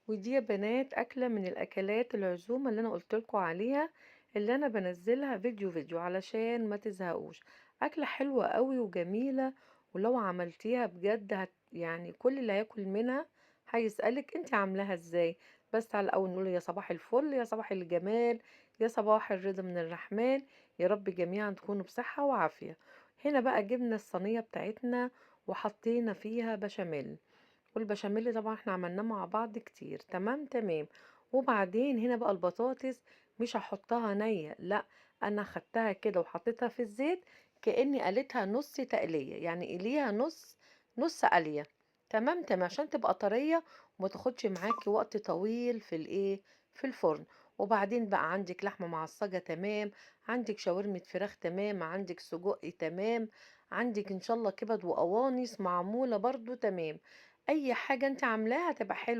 ودي يا بنات أكلة من الأكلات العزومة اللي أنا قلتلكوا عليها، اللي أنا بنزلها فيديو فيديو علشان ما تزهقوش. أكلة حلوة قوي وجميلة، ولو عملتيها بجد يعني كل اللي هياكل منها هيسألك انت عاملاها ازاي. بس على الأول نقول يا صباح الفل، يا صباح الجمال، يا صباح الرضا من الرحمن. يا رب جميعا تكونوا بصحة وعافية. هنا بقى جبنا الصينية بتاعتنا وحطينا فيها بشاميل. والبشاميل طبعا احنا عملناه مع بعض كتير، تمام تمام. وبعدين هنا بقى البطاطس مش هحطها نية، لا، انا خدتها كده وحطيتها في الزيت، كأني قليتها نص تقلية، يعني قليها نص، نص قلية. تمام تمام، عشان تبقى طرية وما تاخدش معاكي وقت طويل في الايه، في الفرن. وبعدين بقى عندك لحمة معصجة تمام، عندك شاورمة فراخ تمام، عندك سجق تمام، عندك ان شاء الله كبد وقوانص معمولة برضو تمام. اي حاجة انت عاملاها هتبقى حلوة.